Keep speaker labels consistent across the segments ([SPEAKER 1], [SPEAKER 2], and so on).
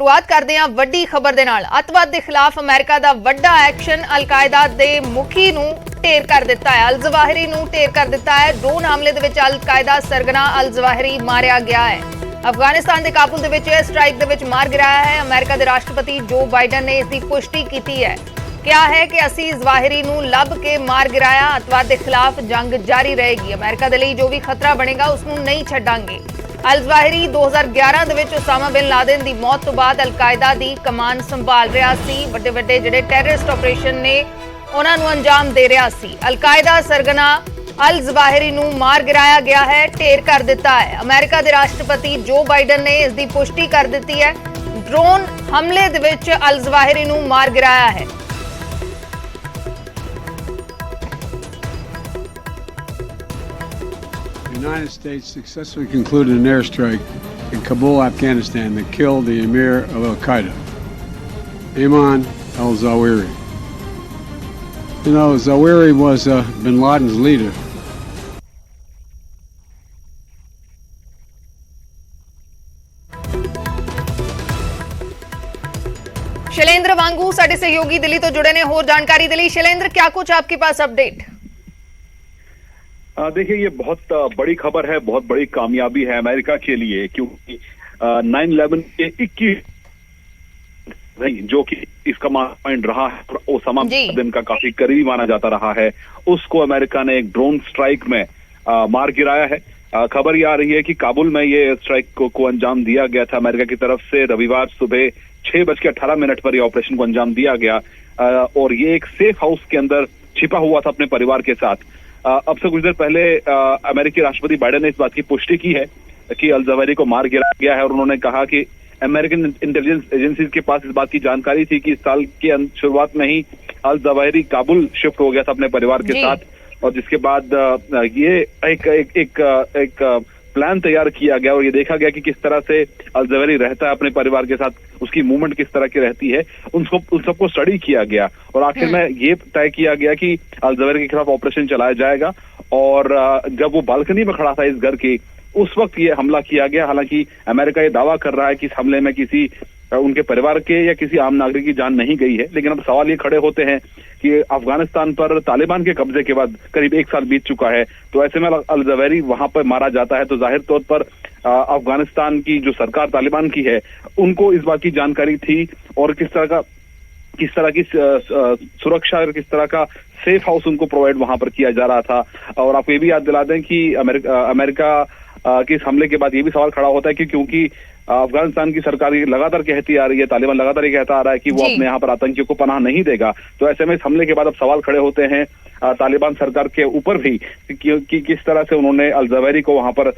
[SPEAKER 1] शुरुआत करते हैं वड्डी खबर दे नाल। अतवाद के खिलाफ अमेरिका का वड्डा एक्शन। अलकायदा के मुखी नूं ढेर कर दिता है। अल जवाहिरी नूं ढेर कर दिता है। ड्रोन हमले दे विच अलकायदा सरगना अल जवाहिरी मारिया गया है। अफगानिस्तान के काबुल दे विच एयर स्ट्राइक दे विच मार गिराया है। अमेरिका के राष्ट्रपति जो बाइडन ने इसकी पुष्टि की है। क्या है कि असी जवाहिरी नूं लब के मार गिराया। अतवाद के खिलाफ जंग जारी रहेगी। अमेरिका के लिए जो भी खतरा बनेगा उसनूं नहीं छड्डांगे। अल जवाहिरी 2011 ਦੇ ਵਿੱਚ ओसामा बिन लादेन की मौत तो बाद अलकायदा की कमान संभाल रहा सी। ਵੱਡੇ ਵੱਡੇ ਜਿਹੜੇ ਟੈਰਰਿਸਟ ਆਪਰੇਸ਼ਨ ਨੇ ਉਹਨਾਂ ਨੂੰ अंजाम दे रहा सी। अलकायदा सरगना अल जवाहिरी नूं मार गिराया गया है, ढेर कर दिता है। अमेरिका के राष्ट्रपति जो बाइडन ने इसकी पुष्टि कर दी है। ड्रोन हमले दे विच अल जवाहिरी नूं मार गिराया है।
[SPEAKER 2] The United States successfully concluded an airstrike in Kabul, Afghanistan that killed the emir of Al-Qaeda, Ayman al-Zawahiri. You know, Zawahiri was bin Laden's leader.
[SPEAKER 1] Shailendra वांगू साडे सहयोगी दिल्ली तो जुड़े ने होर जानकारी दिली। शैलेंद्र, क्या कुछ आपके पास अपडेट?
[SPEAKER 3] देखिए, ये बहुत बड़ी खबर है, बहुत बड़ी कामयाबी है अमेरिका के लिए, क्योंकि 9/11 के 21 जो कि इसका मास्टर माइंड रहा है, ओसामा बिन लादेन का काफी करीबी माना जाता रहा है, उसको अमेरिका ने एक ड्रोन स्ट्राइक में मार गिराया है। खबर ये आ रही है कि काबुल में ये स्ट्राइक को अंजाम दिया गया था अमेरिका की तरफ से। रविवार सुबह 6:18 पर यह ऑपरेशन को अंजाम दिया गया और ये एक सेफ हाउस के अंदर छिपा हुआ था अपने परिवार के साथ। अब से कुछ देर पहले अमेरिकी राष्ट्रपति बाइडेन ने इस बात की पुष्टि की है कि अल जवाहिरी को मार गिराया गया है और उन्होंने कहा कि अमेरिकन इंटेलिजेंस एजेंसीज के पास इस बात की जानकारी थी कि इस साल के शुरुआत में ही अल जवाहिरी काबुल शिफ्ट हो गया था अपने परिवार के साथ, और जिसके बाद ये एक प्लान तैयार किया गया और ये देखा गया कि किस तरह से अल जवाहिरी रहता है अपने परिवार के साथ, उसकी मूवमेंट किस तरह की रहती है, उन सबको स्टडी किया गया और आखिर में ये तय किया गया कि अल जवाहिरी के खिलाफ ऑपरेशन चलाया जाएगा। और जब वो बालकनी में खड़ा था इस घर की, उस वक्त ये हमला किया गया। हालांकि अमेरिका ये दावा कर रहा है कि इस हमले में किसी उनके परिवार के या किसी आम नागरिक की जान नहीं गई है, लेकिन अब सवाल ये खड़े होते हैं कि अफगानिस्तान पर तालिबान के कब्जे के बाद करीब 1 साल बीत चुका है, तो ऐसे में अल जवाहिरी वहां पर मारा जाता है तो जाहिर तौर पर अफगानिस्तान की जो सरकार तालिबान की है उनको इस बात की जानकारी थी और किस तरह की सुरक्षा और किस तरह का सेफ हाउस उनको प्रोवाइड वहां पर किया जा रहा था। और आपको ये भी याद दिला दें कि अमेरिका के इस हमले के बाद ये भी सवाल खड़ा होता है कि क्योंकि अफगानिस्तान की सरकार ये लगातार कहती आ रही है, तालिबान लगातार ये कहता आ रहा है कि वो अपने यहाँ पर आतंकियों को पनाह नहीं देगा, तो ऐसे में इस हमले के बाद अब सवाल खड़े होते हैं तालिबान सरकार के ऊपर भी कि किस तरह से उन्होंने अल जवाहिरी को वहां पर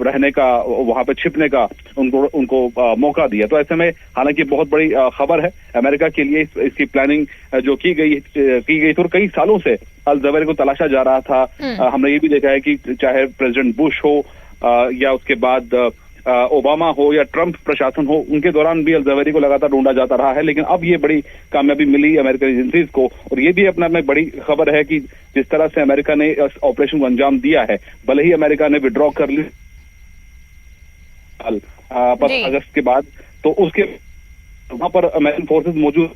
[SPEAKER 3] रहने का, वहां पर छिपने का उनको मौका दिया। तो ऐसे में हालांकि बहुत बड़ी खबर है अमेरिका के लिए। इसकी प्लानिंग जो की गई थी और कई सालों से अल जवाहिरी को तलाशा जा रहा था। हमने ये भी देखा है कि चाहे प्रेसिडेंट बुश हो या उसके बाद ओबामा हो या ट्रंप प्रशासन हो, उनके दौरान भी अल जवाहिरी को लगातार ढूंढा जाता रहा है, लेकिन अब ये बड़ी कामयाबी मिली अमेरिकन एजेंसीज को। और ये भी अपने में बड़ी खबर है कि जिस तरह से अमेरिका ने इस ऑपरेशन को अंजाम दिया है, भले ही अमेरिका ने विड्रॉ कर ली 15 अगस्त के बाद, तो उसके वहां पर अमेरिकन फोर्सेस मौजूद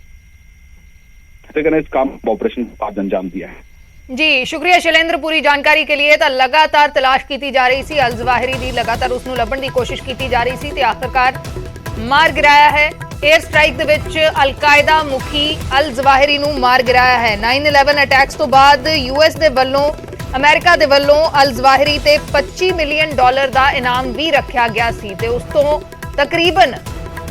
[SPEAKER 3] ने इस काम ऑपरेशन को आज अंजाम दिया है।
[SPEAKER 1] जी शुक्रिया शैलेंद्र पूरी जानकारी के लिए। तो लगातार तलाश की जा रही सी अल जवाहिरी दी, लगातार उसनूं लभण दी कोशिश की जा रही सी ते आखिरकार मार गिराया है। एयर स्ट्राइक दे विच अलकायदा मुखी अल जवाहिरी नूं मार गिराया है। 9/11 अटैक्स तो बाद यूएस दे वल्लों अमेरिका दे वल्लों अल जवाहिरी ते $25 मिलियन दा इनाम भी रखा गया सी ते उस तो तकरीबन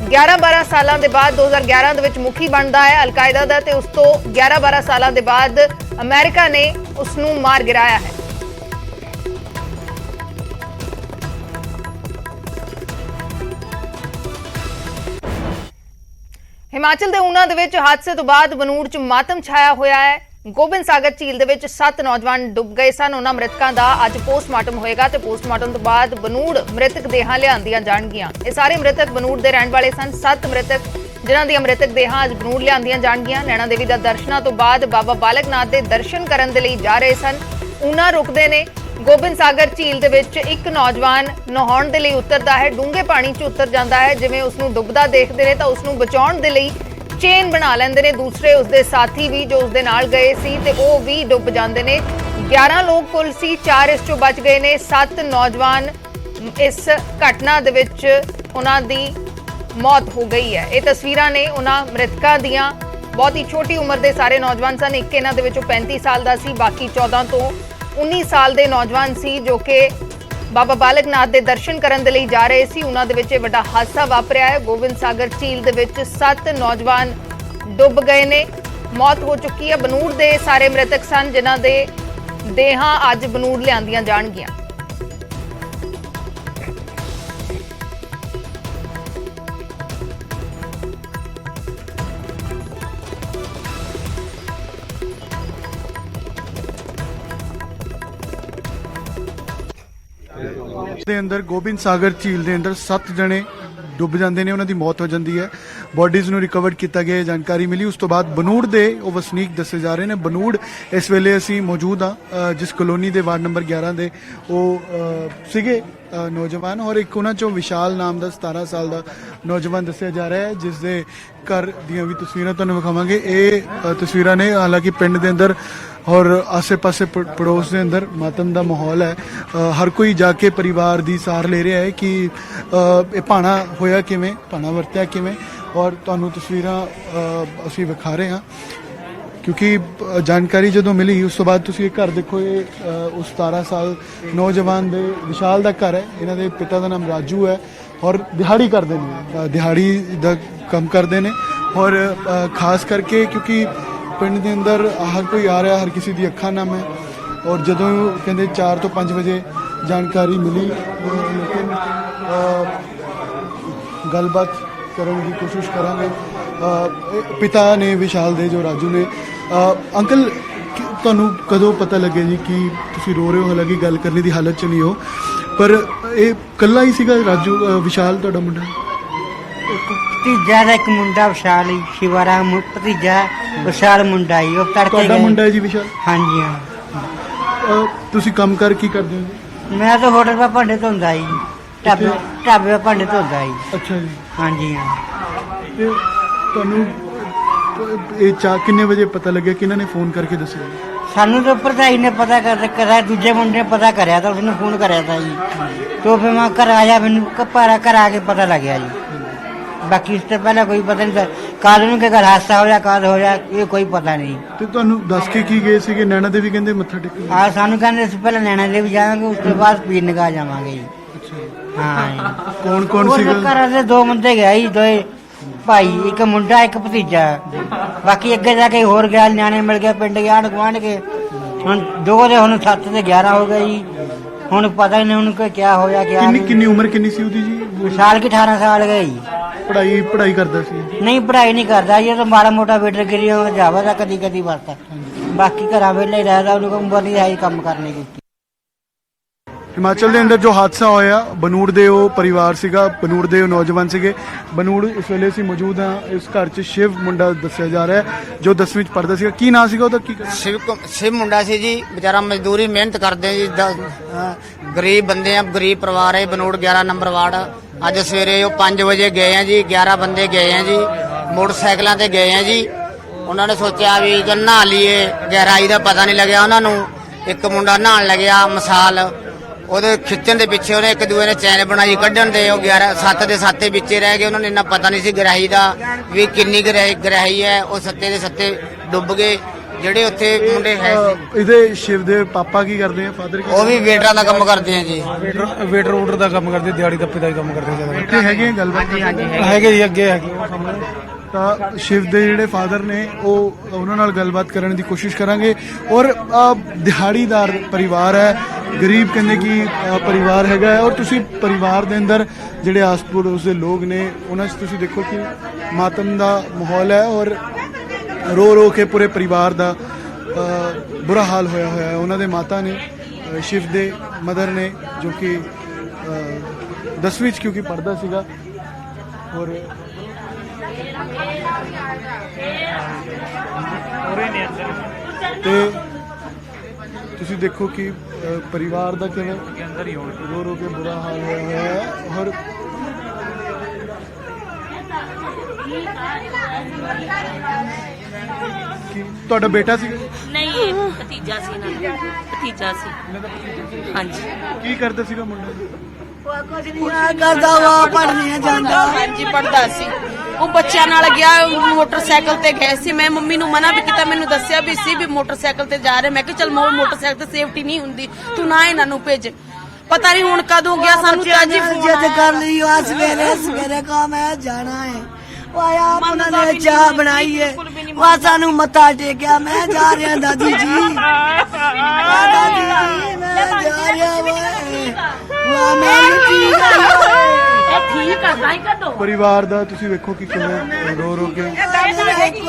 [SPEAKER 1] 11-12 सालों के बाद 2011 ਦੇ ਵਿੱਚ मुखी बनता है अलकायदा का, तो उस तो 11-12 सालों के बाद अमेरिका ने उसनूं मार गिराया है। हिमाचल के ऊना के हादसे तो बाद बनूड़ च मातम छाया होया है। गोबिंद सागर झील दे विच 7 नौजवान डुब गए सन। उन्हां मृतकां दा अज पोस्टमार्टम होएगा ते पोस्टमार्टम तो बाद बनूड़ मृतक देहां लिआंदियां जाणगियां। ये सारे मृतक बनूड़ दे रहण वाले सन। 7 मृतक जिन्हां दी मृतक देहां अज बनूड़ लिआंदियां जाणगियां। नैना देवी दा दर्शनां तो बाद बाबा बालक नाथ दे दर्शन करन दे लई जा रहे सन। ऊना रुकदे ने ਗੋਬਿੰਦ ਸਾਗਰ ਝੀਲ ਦੇ ਵਿੱਚ ਇੱਕ ਨੌਜਵਾਨ ਨਹਾਉਣ ਦੇ ਲਈ ਉਤਰਦਾ ਹੈ, ਡੂੰਘੇ ਪਾਣੀ 'ਚ ਉਤਰ ਜਾਂਦਾ ਹੈ। ਜਿਵੇਂ ਉਸ ਨੂੰ ਡੁੱਬਦਾ ਦੇਖਦੇ ਨੇ ਤਾਂ ਉਸ ਨੂੰ ਬਚਾਉਣ ਦੇ ਲਈ ਚੇਨ ਬਣਾ ਲੈਂਦੇ ਨੇ। ਦੂਸਰੇ ਉਸਦੇ ਸਾਥੀ ਵੀ ਜੋ ਉਸਦੇ ਨਾਲ ਗਏ ਸੀ ਤੇ ਉਹ ਵੀ ਡੁੱਬ ਜਾਂਦੇ ਨੇ। 11 ਲੋਕ ਕੁੱਲ ਸੀ, 4 ਇਸ ਚੋਂ ਬਚ ਗਏ ਨੇ। 7 ਨੌਜਵਾਨ ਇਸ ਘਟਨਾ ਦੇ ਵਿੱਚ ਉਹਨਾਂ ਦੀ ਮੌਤ ਹੋ ਗਈ ਹੈ। ਇਹ ਤਸਵੀਰਾਂ ਨੇ ਉਹਨਾਂ ਮ੍ਰਿਤਕਾਂ ਦੀਆਂ। ਬਹੁਤ ਹੀ ਛੋਟੀ ਉਮਰ ਦੇ ਸਾਰੇ ਨੌਜਵਾਨ ਸਨ। ਇੱਕ ਇਹਨਾਂ ਦੇ ਵਿੱਚੋਂ 35 ਸਾਲ ਦਾ ਸੀ, ਬਾਕੀ 14 ਤੋਂ 19 ਸਾਲ ਦੇ ਨੌਜਵਾਨ ਸੀ ਜੋ ਕਿ ਬਾਬਾ ਬਾਲਕ ਨਾਥ ਦੇ ਦਰਸ਼ਨ ਕਰਨ ਦੇ ਲਈ ਜਾ ਰਹੇ ਸੀ। ਉਹਨਾਂ ਦੇ ਵਿੱਚ ਇਹ ਵੱਡਾ ਹਾਦਸਾ ਵਾਪਰਿਆ ਹੈ। ਗੋਬਿੰਦ ਸਾਗਰ ਝੀਲ ਦੇ ਵਿੱਚ 7 ਨੌਜਵਾਨ ਡੁੱਬ ਗਏ ਨੇ, ਮੌਤ ਹੋ ਚੁੱਕੀ ਹੈ। ਬਨੂੜ ਦੇ ਸਾਰੇ ਮ੍ਰਿਤਕ ਸਨ ਜਿਨ੍ਹਾਂ ਦੇ ਦੇਹਾਂ ਅੱਜ ਬਨੂੜ ਲਿਆਂਦੀਆਂ ਜਾਣਗੀਆਂ।
[SPEAKER 4] ਦੇ ਅੰਦਰ ਗੋਬਿੰਦ ਸਾਗਰ ਝੀਲ ਦੇ ਅੰਦਰ 7 ਜਣੇ ਡੁੱਬ ਜਾਂਦੇ ਨੇ, ਉਹਨਾਂ ਦੀ ਮੌਤ ਹੋ ਜਾਂਦੀ ਹੈ। ਬੋਡੀਜ਼ ਨੂੰ ਰਿਕਵਰ ਕੀਤਾ ਗਿਆ, ਜਾਣਕਾਰੀ ਮਿਲੀ। ਉਸ ਤੋਂ ਬਾਅਦ ਬਨੂੜ ਦੇ ਉਹ ਵਸਨੀਕ ਦੱਸੇ ਜਾ ਰਹੇ ਨੇ। ਬਨੂੜ ਇਸ ਵੇਲੇ ਅਸੀਂ ਮੌਜੂਦ ਹਾਂ, ਜਿਸ ਕਲੋਨੀ ਦੇ ਵਾਰਡ ਨੰਬਰ 11 ਦੇ ਉਹ ਸੀਗੇ ਨੌਜਵਾਨ, ਔਰ ਇੱਕ ਉਹਨਾਂ ਚੋਂ ਵਿਸ਼ਾਲ ਨਾਮ ਦਾ 17 ਸਾਲ ਦਾ ਨੌਜਵਾਨ ਦੱਸਿਆ ਜਾ ਰਿਹਾ ਹੈ, ਜਿਸ ਦੇ ਘਰ ਦੀਆਂ ਵੀ ਤਸਵੀਰਾਂ ਤੁਹਾਨੂੰ ਵਿਖਾਵਾਂਗੇ। ਇਹ ਤਸਵੀਰਾਂ ਨੇ, ਹਾਲਾਂਕਿ ਪਿੰਡ ਦੇ ਅੰਦਰ ਔਰ ਆਸੇ-ਪਾਸੇ ਪੜੋਸ ਦੇ ਅੰਦਰ ਮਾਤਮ ਦਾ ਮਾਹੌਲ ਹੈ। ਹਰ ਕੋਈ ਜਾ ਕੇ ਪਰਿਵਾਰ ਦੀ ਸਾਰ ਲੈ ਰਿਹਾ ਹੈ ਕਿ ਇਹ ਭਾਣਾ ਹੋਇਆ ਕਿਵੇਂ, ਭਾਣਾ ਵਰਤਿਆ ਕਿਵੇਂ, ਔਰ ਤੁਹਾਨੂੰ ਤਸਵੀਰਾਂ ਅਸੀਂ ਵਿਖਾ ਰਹੇ ਹਾਂ ਕਿਉਂਕਿ ਜਾਣਕਾਰੀ ਜਦੋਂ ਮਿਲੀ ਉਸ ਤੋਂ ਬਾਅਦ ਤੁਸੀਂ ਇਹ ਘਰ ਦੇਖੋ। ਇਹ ਉਸ 17 ਸਾਲ ਨੌਜਵਾਨ ਦੇ ਵਿਸ਼ਾਲ ਦਾ ਘਰ ਹੈ। ਇਹਨਾਂ ਦੇ ਪਿਤਾ ਦਾ ਨਾਮ ਰਾਜੂ ਹੈ ਔਰ ਦਿਹਾੜੀ ਕਰਦੇ ਨੇ, ਦਿਹਾੜੀ ਦਾ ਕੰਮ ਕਰਦੇ ਨੇ। ਔਰ ਖਾਸ ਕਰਕੇ ਕਿਉਂਕਿ ਪਿੰਡ ਦੇ ਅੰਦਰ ਹਰ ਕੋਈ ਆ ਰਿਹਾ, ਹਰ ਕਿਸੇ ਦੀ ਅੱਖਾਂ ਨਮ ਹੈ। ਔਰ ਜਦੋਂ ਕਹਿੰਦੇ 4 ਤੋਂ 5 ਵਜੇ ਜਾਣਕਾਰੀ ਮਿਲੀ, ਲੇਕਿਨ ਗੱਲਬਾਤ ਕਰਨ ਦੀ ਕੋਸ਼ਿਸ਼ ਕਰਾਂਗੇ। ਪਿਤਾ ਨੇ ਵਿਸ਼ਾਲ ਦੇ, ਜੋ ਰਾਜੂ ਨੇ। ਅੰਕਲ, ਤੁਹਾਨੂੰ ਕਦੋਂ ਪਤਾ ਲੱਗਿਆ ਜੀ ਕਿ ਤੁਸੀਂ ਰੋ ਰਹੇ ਹੋ? ਹਾਲਾਂਕਿ ਗੱਲ ਕਰਨੇ ਦੀ ਹਾਲਤ 'ਚ ਨਹੀਂ ਹੋ, ਪਰ ਇਹ ਇਕੱਲਾ ਹੀ ਸੀਗਾ ਰਾਜੂ, ਵਿਸ਼ਾਲ ਤੁਹਾਡਾ ਮੁੰਡਾ?
[SPEAKER 5] ਭਤੀਜਾ ਦਾ ਇੱਕ ਮੁੰਡਾ ਵਿਸ਼ਾਲ ਹੀ, ਸ਼ਿਵਾਰਾਮ ਭਤੀਜਾ ਵਿਸ਼ਾਲ ਮੁੰਡਾ ਹੀ। ਉਹ ਤੜਕੇ
[SPEAKER 4] ਤੁਹਾਡਾ ਮੁੰਡਾ ਹੈ ਜੀ ਵਿਸ਼ਾਲ?
[SPEAKER 5] ਹਾਂਜੀ ਹਾਂ।
[SPEAKER 4] ਤੁਸੀਂ ਕੰਮ ਕਰ ਕੀ ਕਰਦੇ ਹੋ ਜੀ?
[SPEAKER 5] ਮੈਂ ਤਾਂ ਹੋਟਲ 'ਤੇ ਭਾਂਡੇ ਧੋਂਦਾ ਜੀ, ਢਾਬੇ 'ਤੇ ਭਾਂਡੇ ਧੋਂਦਾ ਜੀ।
[SPEAKER 4] ਅੱਛਾ ਜੀ।
[SPEAKER 5] ਹਾਂਜੀ ਹਾਂ।
[SPEAKER 4] ਤੇ ਤੁਹਾਨੂੰ ਇਹ ਕਿੰਨੇ ਵਜੇ ਪਤਾ ਲੱਗਿਆ? ਕਿਹਨਾਂ ਨੇ ਫੋਨ ਕਰਕੇ ਦੱਸਿਆ?
[SPEAKER 5] ਸਾਨੂੰ ਤਾਂ ਭਰਜਾਈ ਨੇ ਪਤਾ ਕਰਿਆ, ਦੂਜੇ ਮੁੰਡੇ ਨੇ ਪਤਾ ਕਰਿਆ ਤਾਂ ਉਸਨੇ ਫੋਨ ਕਰਿਆ ਤਾਂ ਜੀ। तो फिर मैं घर आया, मैंने घर आके पता लग गया जी। बाकी इससे पहले कोई पता नहीं था, कानून के घर हादसा हो जाए ये कोई पता नहीं।
[SPEAKER 4] ਤੇ ਤੁਹਾਨੂੰ ਦੱਸ ਕੇ ਕੀ ਗਏ ਸੀਗੇ? ਨੈਣਾ ਦੇਵੀ ਕਹਿੰਦੇ ਮੱਥਾ ਟੇਕਣ?
[SPEAKER 5] हाँ सानू कहते इस पहले नैना देवी जाएंगे, उसके बाद पीर निगाह जावांगे जी। हाँ
[SPEAKER 4] कौन कौन सी
[SPEAKER 5] घर से 2 बंदे गए जी, 2 भाई, एक मुंडा एक भतीजा। बाकी अगे जाके होर गया, न्याणे मिल गए पिंड के आंढ गुआंढ के। हुण 2 ਦੇ ਹੁਣ 7 ਤੇ 11 ਹੋ गए जी। ਹੁਣ पता ही नहीं उनको क्या होया क्या नहीं।
[SPEAKER 4] ਕਿੰਨੀ ਉਮਰ ਕਿੰਨੀ ਸੀ ਉਹਦੀ ਜੀ?
[SPEAKER 5] विशाल की 18 साल गई।
[SPEAKER 4] पढ़ाई करता सी?
[SPEAKER 5] नहीं पढ़ाई नहीं करता, ये तो माड़ा मोटा बेटर गिरी जावा था कदी कदी बस। बाकी घर वेले ही रहता, उनको उम्र नहीं आई काम करने की।
[SPEAKER 4] ਹਿਮਾਚਲ ਦੇ ਅੰਦਰ ਜੋ ਹਾਦਸਾ ਹੋਇਆ, ਬਨੂੜ ਦੇ ਉਹ ਪਰਿਵਾਰ ਸੀਗਾ, ਬਨੂੜ ਦੇ ਉਹ ਨੌਜਵਾਨ ਸੀਗੇ। ਬਨੂੜ ਇਸ ਵੇਲੇ ਅਸੀਂ ਮੌਜੂਦ ਹਾਂ। ਇਸ ਘਰ 'ਚ ਸ਼ਿਵ ਮੁੰਡਾ ਦੱਸਿਆ ਜਾ ਰਿਹਾ ਹੈ, ਜੋ 10ਵੀਂ 'ਚ ਪੜ੍ਹਦਾ ਸੀਗਾ। ਕੀ ਨਾਂ ਸੀਗਾ ਉਹਦਾ? ਕੀ
[SPEAKER 6] शिव मुंडा सी जी, बेचारा मजदूरी मेहनत करते जी। गरीब बंदे हैं, गरीब परिवार है। Banur 11 number ward. अज सवेरे 5 बजे गए हैं जी, 11 बंदे गए हैं जी, मोटरसाइकिलों ते गए हैं जी। उन्होंने सोचा भी चल नहा लीए, गहराई का पता नहीं लग्या उन्होंने। एक मुंडा नहान लग्या मसाल, ਉਹਦੇ ਖਿੱਚਣ ਦੇ ਪਿੱਛੇ ਉਹਨੇ ਇੱਕ ਦੂਏ ਨੇ ਚੈਨ ਬਣਾਈ ਕੱਢਣ ਦੇ, ਉਹ 11 7 ਦੇ 7 ਵਿੱਚੇ ਰਹਿ ਗਏ। ਉਹਨਾਂ ਨੇ ਇੰਨਾ ਪਤਾ ਨਹੀਂ ਸੀ ਗਹਿਰਾਈ ਦਾ ਵੀ ਕਿੰਨੀ ਗਹਿਰਾਈ ਹੈ। ਉਹ 7 ਦੇ 7 ਡੁੱਬ ਗਏ ਜਿਹੜੇ ਉੱਥੇ ਮੁੰਡੇ ਹੈ।
[SPEAKER 4] ਇਹਦੇ ਸ਼ਿਵ ਦੇ ਪਾਪਾ ਕੀ ਕਰਦੇ ਆ? ਫਾਦਰ
[SPEAKER 6] ਉਹ ਵੀ ਵੇਟਰਾਂ ਦਾ ਕੰਮ ਕਰਦੇ ਆ ਜੀ।
[SPEAKER 7] ਵੇਟਰ ਵੂਟਰ ਦਾ ਕੰਮ ਕਰਦੇ, ਦਿਹਾੜੀ ਦੱਪੇ ਦਾ ਹੀ ਕੰਮ ਕਰਦੇ ਜ਼ਿਆਦਾ।
[SPEAKER 4] ਇੱਥੇ ਹੈਗੇ ਗੱਲਬਾਤ?
[SPEAKER 7] ਹੈਗੇ ਜੀ, ਅੱਗੇ ਹੈਗੇ ਉਹ ਸਾਹਮਣੇ।
[SPEAKER 4] ਤਾਂ ਸ਼ਿਵ ਦੇ ਜਿਹੜੇ ਫਾਦਰ ਨੇ ਉਹ ਉਹਨਾਂ ਨਾਲ ਗੱਲਬਾਤ ਕਰਨ ਦੀ ਕੋਸ਼ਿਸ਼ ਕਰਾਂਗੇ। ਔਰ ਦਿਹਾੜੀਦਾਰ ਪਰਿਵਾਰ ਹੈ, ਗਰੀਬ ਕਹਿੰਦੇ ਕਿ ਪਰਿਵਾਰ ਹੈਗਾ ਹੈ। ਔਰ ਤੁਸੀਂ ਪਰਿਵਾਰ ਦੇ ਅੰਦਰ ਜਿਹੜੇ ਆਸ ਪੜੋਸ ਦੇ ਲੋਕ ਨੇ ਉਹਨਾਂ 'ਚ ਤੁਸੀਂ ਦੇਖੋ ਕਿ ਮਾਤਮ ਦਾ ਮਾਹੌਲ ਹੈ ਔਰ ਰੋ ਕੇ ਪੂਰੇ ਪਰਿਵਾਰ ਦਾ ਬੁਰਾ ਹਾਲ ਹੋਇਆ ਹੈ। ਉਹਨਾਂ ਦੇ ਮਾਤਾ ਨੇ, ਸ਼ਿਵ ਦੇ ਮਦਰ ਨੇ, ਜੋ ਕਿ 10ਵੀਂ 'ਚ ਕਿਉਂਕਿ ਪੜ੍ਹਦਾ ਸੀਗਾ। ਔਰ ਤੇ ਤੁਸੀਂ ਦੇਖੋ ਕਿ परिवार का किवें रो रो के बुरा हाल होया है और ਤੁਹਾਡਾ ਬੇਟਾ ਸੀ
[SPEAKER 8] ਨਹੀਂ ਇਹ ਭਤੀਜਾ ਸੀ ਨਾ ਭਤੀਜਾ ਸੀ ਹਾਂਜੀ
[SPEAKER 4] ਕੀ ਕਰਦਾ ਸੀਗਾ ਮੁੰਡਾ
[SPEAKER 5] ਕਰਦਾ ਵਾ ਪੜ੍ਹਨੇ ਜਾਂਦਾ
[SPEAKER 8] ਹਾਂਜੀ ਪੜਦਾ ਸੀ ਉਹ ਬੱਚਿਆਂ ਨਾਲ ਗਿਆ ਮੋਟਰਸਾਈਕਲ ਤੇ ਗਏ ਸੀ ਮੈਂ ਮੰਮੀ ਨੂੰ ਮਨਾ ਵੀ ਕੀਤਾ ਮੈਨੂੰ ਦੱਸਿਆ ਵੀ ਸੀ ਵੀ ਮੋਟਰਸਾਈਕਲ ਤੇ ਜਾ ਰਹੇ ਮੈਂ ਕਿਹਾ ਚਲ ਮੋਟਰਸਾਈਕਲ ਤੇ ਸੇਫਟੀ ਨਹੀਂ ਹੁੰਦੀ ਤੂੰ ਨਾ ਇਹਨਾਂ ਨੂੰ ਭੇਜ ਪਤਾ ਨਹੀਂ ਹੁਣ ਕਦੋਂ ਗਿਆ ਸਾਨੂੰ ਤਾਂ ਅੱਜ ਫੋਨ
[SPEAKER 5] ਜਿੱਦ ਕਰ ਲਈ ਆ ਸਵੇਰੇ ਕਾ ਮੈਂ ਜਾਣਾ ਹੈ ਆਇਆ ਉਹਨਾਂ ਨੇ ਚਾਹ ਬਣਾਈ ਹੈ ਵਾ ਸਾਨੂੰ ਮੱਥਾ ਟੇਕਿਆ ਮੈਂ ਜਾ ਰਿਹਾ ਦਾਦੀ ਜੀ ਦਾਦੀ ਜੀ ਮੈਂ ਜਾ ਰਿਹਾ ਵਾ ਮੈਂ ਠੀਕ
[SPEAKER 8] ਇਹ ਠੀਕ ਆ ਸਾਈ ਕੱਢੋ
[SPEAKER 4] ਪਰਿਵਾਰ ਦਾ ਤੁਸੀਂ ਵੇਖੋ ਕਿ ਕਿਵੇਂ ਰੋ ਰੋ ਕੇ
[SPEAKER 8] ਇਹ ਦਾਦੀ ਹੈਗੀ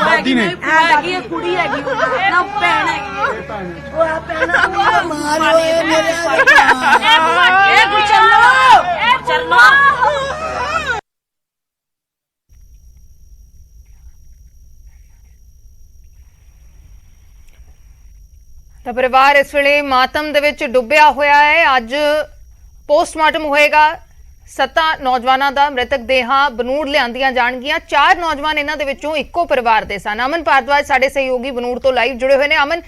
[SPEAKER 4] ਦਾਦੀ ਨੇ
[SPEAKER 8] ਹੈਗੀ ਕੁੜੀ ਹੈਗੀ ਨਾ ਭੈਣ ਹੈਗੀ
[SPEAKER 5] ਮਾਰੋ ਮੇਰੇ
[SPEAKER 8] ਇਹ ਚੱਲੋ
[SPEAKER 1] ਤਾਂ ਪਰਿਵਾਰ ਇਸ ਵੇਲੇ ਮਾਤਮ ਦੇ ਵਿੱਚ ਡੁੱਬਿਆ ਹੋਇਆ ਹੈ। ਅੱਜ ਪੋਸਟਮਾਰਟਮ ਹੋਏਗਾ 7 ਨੌਜਵਾਨਾਂ ਦਾ ਮ੍ਰਿਤਕ ਦੇਹਾਂ ਬਨੂੜ ਲਿਆਂਦੀਆਂ ਜਾਣਗੀਆਂ। 4 ਨੌਜਵਾਨ ਇਹਨਾਂ ਦੇ ਵਿੱਚੋਂ ਇੱਕੋ ਪਰਿਵਾਰ ਦੇ ਸਨ। ਅਮਨ ਭਾਰਦਵਾਜ ਸਾਡੇ ਸਹਿਯੋਗੀ ਬਨੂੜ ਤੋਂ ਲਾਈਵ ਜੁੜੇ ਹੋਏ ਨੇ। ਅਮਨ,